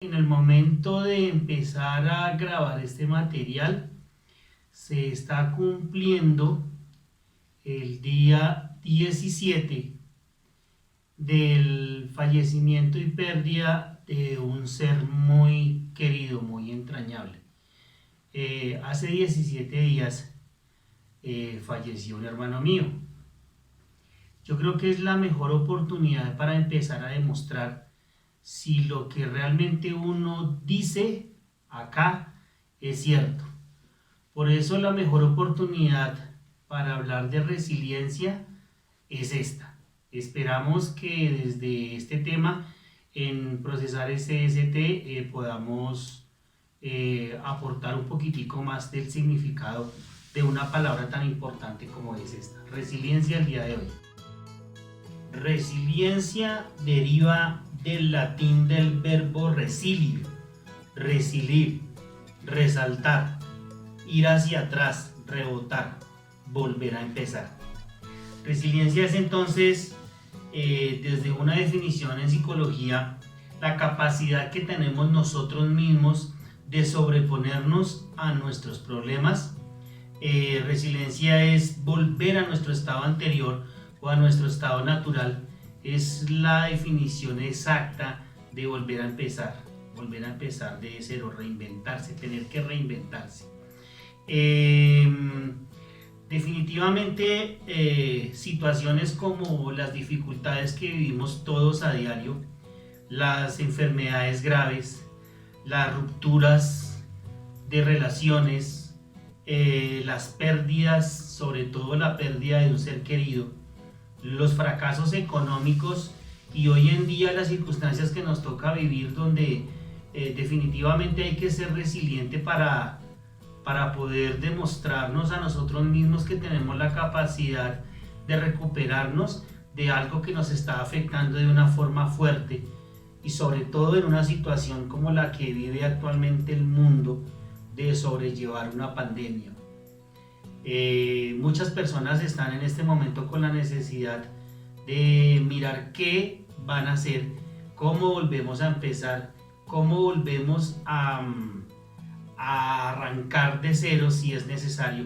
En el momento de empezar a grabar este material, se está cumpliendo el día 17 del fallecimiento y pérdida de un ser muy querido, muy entrañable. Hace 17 días falleció un hermano mío. Yo creo que es la mejor oportunidad para empezar a demostrar si lo que realmente uno dice acá es cierto. Por eso la mejor oportunidad para hablar de resiliencia es esta. Esperamos que desde este tema en Procesar SST podamos aportar un poquitico más del significado de una palabra tan importante como es esta. Resiliencia el día de hoy. Resiliencia deriva del latín del verbo resilio, resilir, resaltar, ir hacia atrás, rebotar, volver a empezar. Resiliencia es entonces, desde una definición en psicología, la capacidad que tenemos nosotros mismos de sobreponernos a nuestros problemas. Resiliencia es volver a nuestro estado anterior o a nuestro estado natural. Es la definición exacta de volver a empezar de cero, reinventarse, tener que reinventarse. Definitivamente situaciones como las dificultades que vivimos todos a diario, las enfermedades graves, las rupturas de relaciones, las pérdidas, sobre todo la pérdida de un ser querido, los fracasos económicos y hoy en día las circunstancias que nos toca vivir, donde definitivamente hay que ser resiliente para poder demostrarnos a nosotros mismos que tenemos la capacidad de recuperarnos de algo que nos está afectando de una forma fuerte, y sobre todo en una situación como la que vive actualmente el mundo, de sobrellevar una pandemia. Muchas personas están en este momento con la necesidad de mirar qué van a hacer, cómo volvemos a empezar, cómo volvemos a arrancar de cero si es necesario,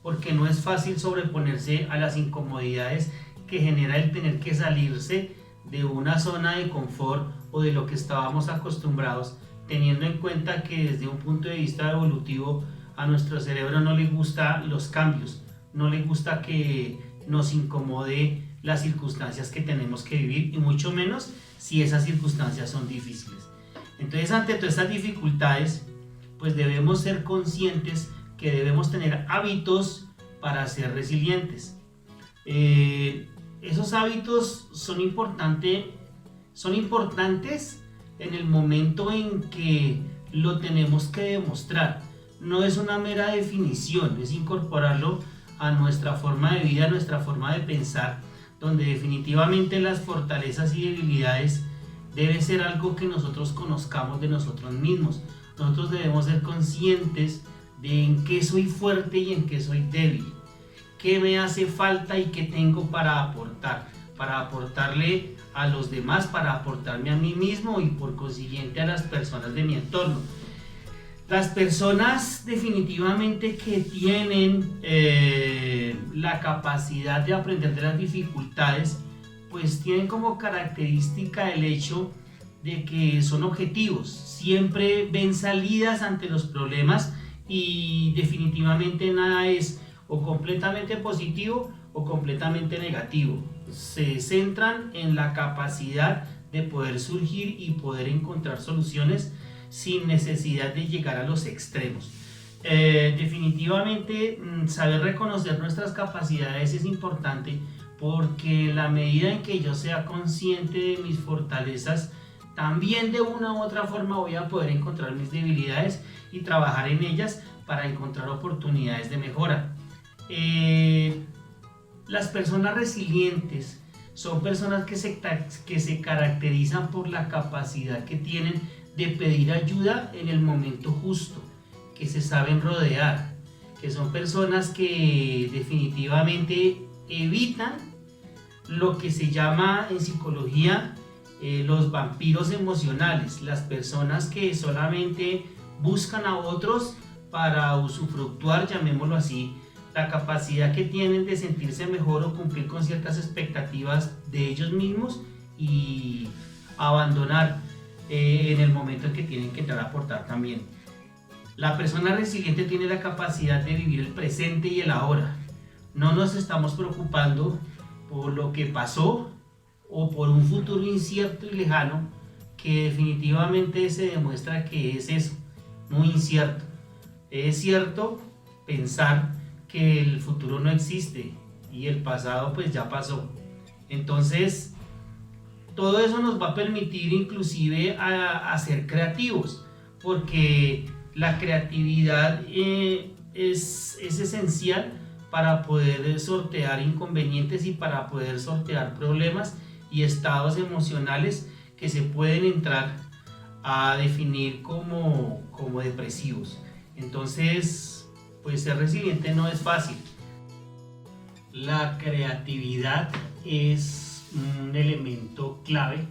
porque no es fácil sobreponerse a las incomodidades que genera el tener que salirse de una zona de confort o de lo que estábamos acostumbrados, teniendo en cuenta que desde un punto de vista evolutivo a nuestro cerebro no le gustan los cambios, no le gusta que nos incomode las circunstancias que tenemos que vivir, y mucho menos si esas circunstancias son difíciles. Entonces, ante todas estas dificultades, pues debemos ser conscientes que debemos tener hábitos para ser resilientes. Esos hábitos son importantes en el momento en que lo tenemos que demostrar. No es una mera definición, es incorporarlo a nuestra forma de vida, a nuestra forma de pensar, donde definitivamente las fortalezas y debilidades debe ser algo que nosotros conozcamos de nosotros mismos. Nosotros debemos ser conscientes de en qué soy fuerte y en qué soy débil, qué me hace falta y qué tengo para aportarle a los demás, para aportarme a mí mismo y por consiguiente a las personas de mi entorno. Las personas definitivamente que tienen la capacidad de aprender de las dificultades, pues tienen como característica el hecho de que son objetivos, siempre ven salidas ante los problemas, y definitivamente nada es o completamente positivo o completamente negativo. Se centran en la capacidad de poder surgir y poder encontrar soluciones sin necesidad de llegar a los extremos. Definitivamente saber reconocer nuestras capacidades es importante, porque en la medida en que yo sea consciente de mis fortalezas, también de una u otra forma voy a poder encontrar mis debilidades y trabajar en ellas para encontrar oportunidades de mejora. Las personas resilientes son personas que se caracterizan por la capacidad que tienen de pedir ayuda en el momento justo, que se saben rodear, que son personas que definitivamente evitan lo que se llama en psicología los vampiros emocionales, las personas que solamente buscan a otros para usufructuar, llamémoslo así, la capacidad que tienen de sentirse mejor o cumplir con ciertas expectativas de ellos mismos y abandonar en el momento en que tienen que entrar a aportar también. La persona resiliente tiene la capacidad de vivir el presente y el ahora. No nos estamos preocupando por lo que pasó o por un futuro incierto y lejano, que definitivamente se demuestra que es eso, muy incierto. Es cierto pensar que el futuro no existe y el pasado pues ya pasó. Entonces, todo eso nos va a permitir inclusive a ser creativos, porque la creatividad es esencial para poder sortear inconvenientes y para poder sortear problemas y estados emocionales que se pueden entrar a definir como depresivos. Entonces, pues ser resiliente no es fácil. La creatividad es un elemento clave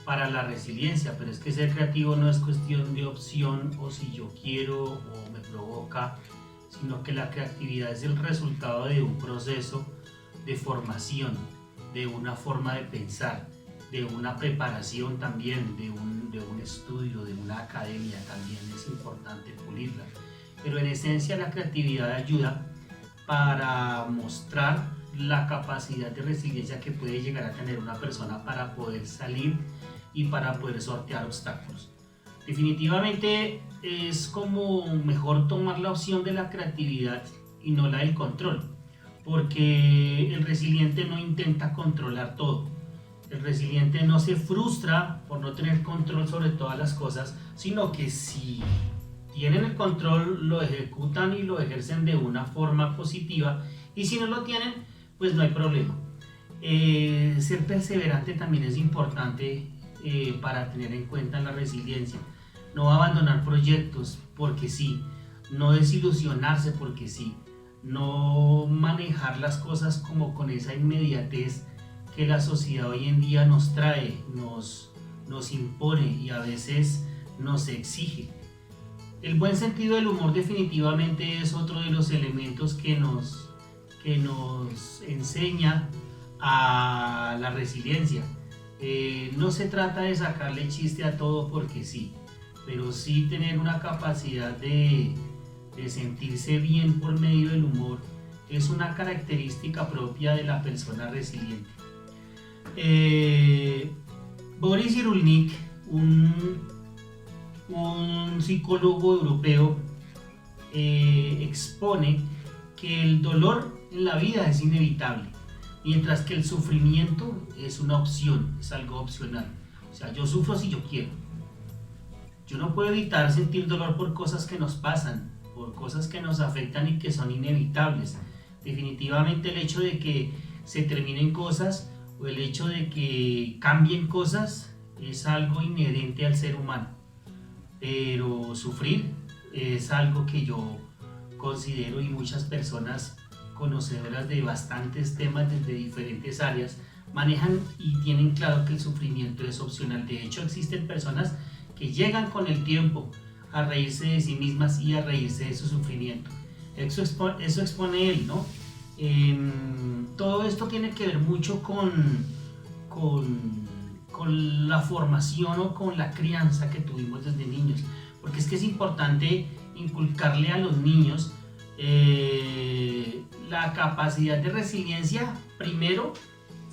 para la resiliencia, pero es que ser creativo no es cuestión de opción o si yo quiero o me provoca, sino que la creatividad es el resultado de un proceso de formación, de una forma de pensar, de una preparación también, de un estudio, de una academia. También es importante pulirla. Pero en esencia la creatividad ayuda para mostrar la capacidad de resiliencia que puede llegar a tener una persona para poder salir y para poder sortear obstáculos. Definitivamente es como mejor tomar la opción de la creatividad y no la del control, porque el resiliente no intenta controlar todo. El resiliente no se frustra por no tener control sobre todas las cosas, sino que si tienen el control lo ejecutan y lo ejercen de una forma positiva, y si no lo tienen, pues no hay problema. Ser perseverante también es importante para tener en cuenta la resiliencia. No abandonar proyectos porque sí, no desilusionarse porque sí, no manejar las cosas como con esa inmediatez que la sociedad hoy en día nos trae, nos impone y a veces nos exige. El buen sentido del humor definitivamente es otro de los elementos que nos enseña a la resiliencia. No se trata de sacarle chiste a todo porque sí, pero sí tener una capacidad de sentirse bien por medio del humor es una característica propia de la persona resiliente. Boris Cyrulnik, un psicólogo europeo, expone que el dolor en la vida es inevitable, mientras que el sufrimiento es una opción, es algo opcional. O sea, yo sufro si yo quiero. Yo no puedo evitar sentir dolor por cosas que nos pasan, por cosas que nos afectan y que son inevitables. Definitivamente el hecho de que se terminen cosas o el hecho de que cambien cosas es algo inherente al ser humano. Pero sufrir es algo que yo considero, y muchas personas conocedoras de bastantes temas desde diferentes áreas manejan y tienen claro que el sufrimiento es opcional. De hecho, existen personas que llegan con el tiempo a reírse de sí mismas y a reírse de su sufrimiento. Eso expone él, ¿no? Todo esto tiene que ver mucho con la formación o con la crianza que tuvimos desde niños, porque es que es importante inculcarle a los niños la capacidad de resiliencia, primero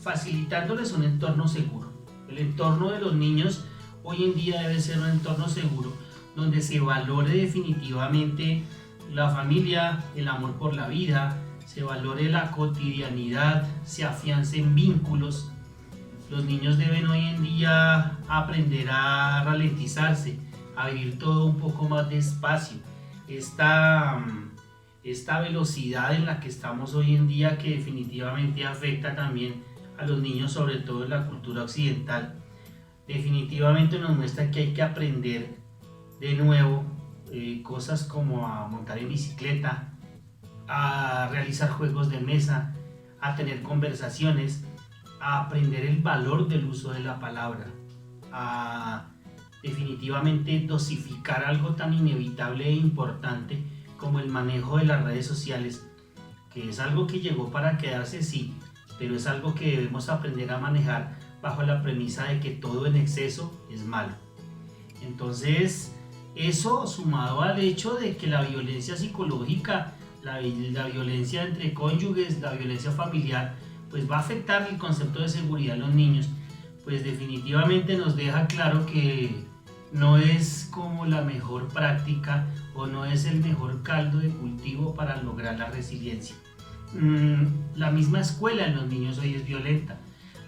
facilitándoles un entorno seguro. El entorno de los niños hoy en día debe ser un entorno seguro donde se valore definitivamente la familia, el amor por la vida, se valore la cotidianidad, se afiancen vínculos. Los niños deben hoy en día aprender a ralentizarse, a vivir todo un poco más despacio. Esta velocidad en la que estamos hoy en día, que definitivamente afecta también a los niños, sobre todo en la cultura occidental, definitivamente nos muestra que hay que aprender de nuevo cosas como a montar en bicicleta, a realizar juegos de mesa, a tener conversaciones, a aprender el valor del uso de la palabra, a definitivamente dosificar algo tan inevitable e importante como el manejo de las redes sociales, que es algo que llegó para quedarse, sí, pero es algo que debemos aprender a manejar bajo la premisa de que todo en exceso es malo. Entonces, eso sumado al hecho de que la violencia psicológica, la violencia entre cónyuges, la violencia familiar, pues va a afectar el concepto de seguridad en los niños, pues definitivamente nos deja claro que no es como la mejor práctica o no es el mejor caldo de cultivo para lograr la resiliencia. La misma escuela en los niños hoy es violenta,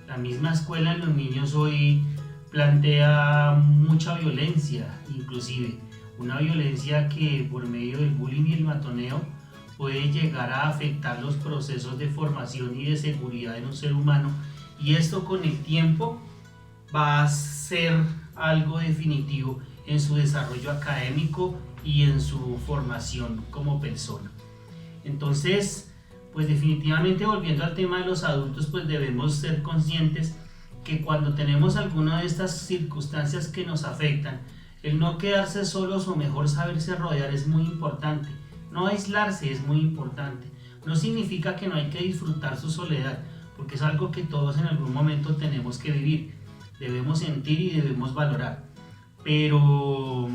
la misma escuela en los niños hoy plantea mucha violencia, inclusive una violencia que por medio del bullying y el matoneo puede llegar a afectar los procesos de formación y de seguridad en un ser humano, y esto con el tiempo va a ser algo definitivo en su desarrollo académico y en su formación como persona. Entonces, pues definitivamente volviendo al tema de los adultos, pues debemos ser conscientes que cuando tenemos alguna de estas circunstancias que nos afectan, el no quedarse solos o mejor saberse rodear es muy importante. No aislarse es muy importante. No significa que no hay que disfrutar su soledad, porque es algo que todos en algún momento tenemos que vivir, debemos sentir y debemos valorar. Pero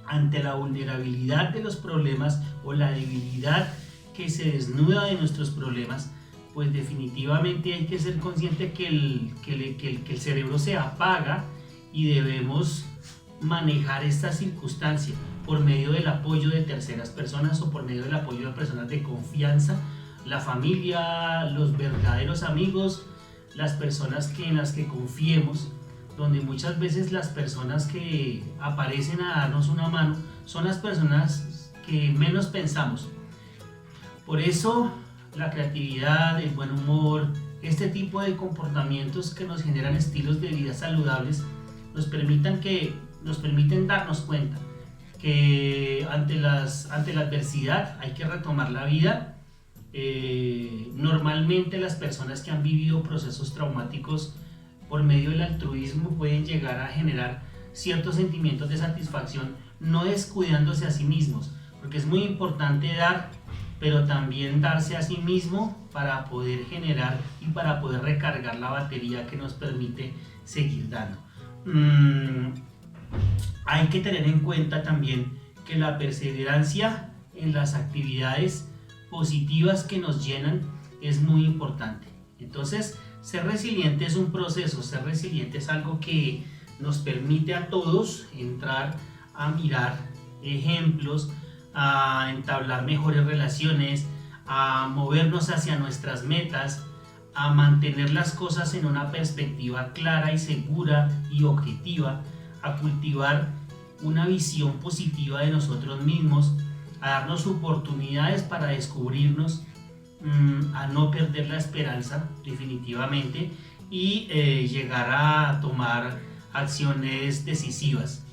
ante la vulnerabilidad de los problemas o la debilidad que se desnuda de nuestros problemas, pues definitivamente hay que ser consciente que el cerebro se apaga y debemos manejar esta circunstancia por medio del apoyo de terceras personas o por medio del apoyo de personas de confianza, la familia, los verdaderos amigos, las personas en las que confiemos, donde muchas veces las personas que aparecen a darnos una mano son las personas que menos pensamos. Por eso la creatividad, el buen humor, este tipo de comportamientos que nos generan estilos de vida saludables nos permiten darnos cuenta que ante la adversidad hay que retomar la vida. Normalmente las personas que han vivido procesos traumáticos por medio del altruismo pueden llegar a generar ciertos sentimientos de satisfacción, no descuidándose a sí mismos, porque es muy importante dar, pero también darse a sí mismo para poder generar y para poder recargar la batería que nos permite seguir dando. Hay que tener en cuenta también que la perseverancia en las actividades positivas que nos llenan es muy importante. Entonces, ser resiliente es un proceso, ser resiliente es algo que nos permite a todos entrar a mirar ejemplos, a entablar mejores relaciones, a movernos hacia nuestras metas, a mantener las cosas en una perspectiva clara y segura y objetiva, a cultivar una visión positiva de nosotros mismos, a darnos oportunidades para descubrirnos, a no perder la esperanza definitivamente y llegar a tomar acciones decisivas.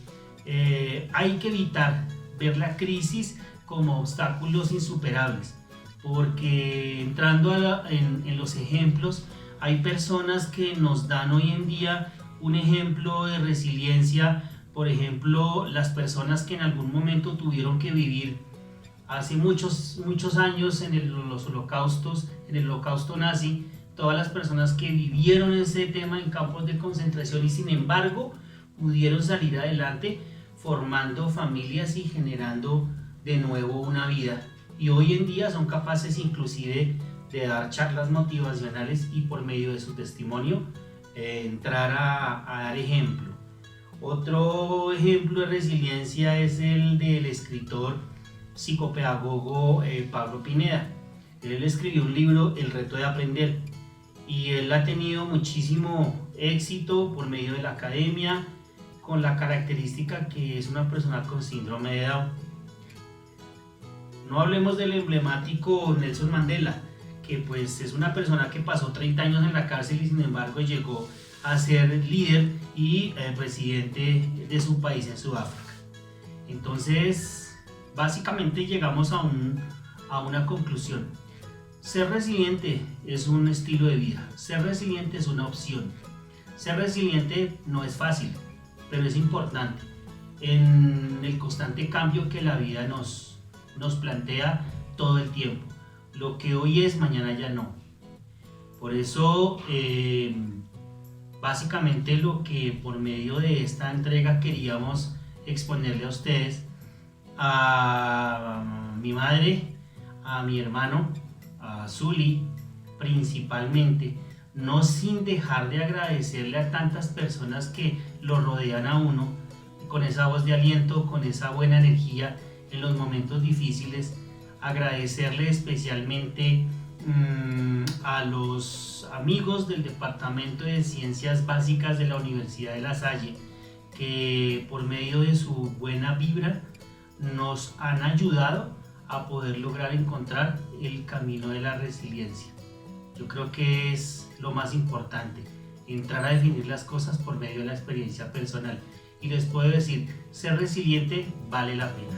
Hay que evitar ver la crisis como obstáculos insuperables, porque entrando en los ejemplos, hay personas que nos dan hoy en día un ejemplo de resiliencia. Por ejemplo, las personas que en algún momento tuvieron que vivir hace muchos años los holocaustos, en el holocausto nazi, todas las personas que vivieron ese tema en campos de concentración y sin embargo pudieron salir adelante formando familias y generando de nuevo una vida, y hoy en día son capaces inclusive de dar charlas motivacionales y por medio de su testimonio entrar a dar ejemplo. Otro ejemplo de resiliencia es el del escritor psicopedagogo Pablo Pineda. Él escribió un libro, El reto de aprender, y él ha tenido muchísimo éxito por medio de la academia, con la característica que es una persona con síndrome de Down. No hablemos del emblemático Nelson Mandela, que pues es una persona que pasó 30 años en la cárcel y sin embargo llegó a ser líder y presidente de su país en Sudáfrica. Entonces, básicamente llegamos a una conclusión. Ser resiliente es un estilo de vida, ser resiliente es una opción. Ser resiliente no es fácil, pero es importante en el constante cambio que la vida nos plantea todo el tiempo. Lo que hoy es, mañana ya no. Por eso, básicamente lo que por medio de esta entrega queríamos exponerle a ustedes, a mi madre, a mi hermano, a Zuli, principalmente, no sin dejar de agradecerle a tantas personas que lo rodean a uno, con esa voz de aliento, con esa buena energía en los momentos difíciles. Agradecerle especialmente a los amigos del Departamento de Ciencias Básicas de la Universidad de La Salle, que por medio de su buena vibra nos han ayudado a poder lograr encontrar el camino de la resiliencia. Yo creo que es lo más importante, entrar a definir las cosas por medio de la experiencia personal. Y les puedo decir, ser resiliente vale la pena.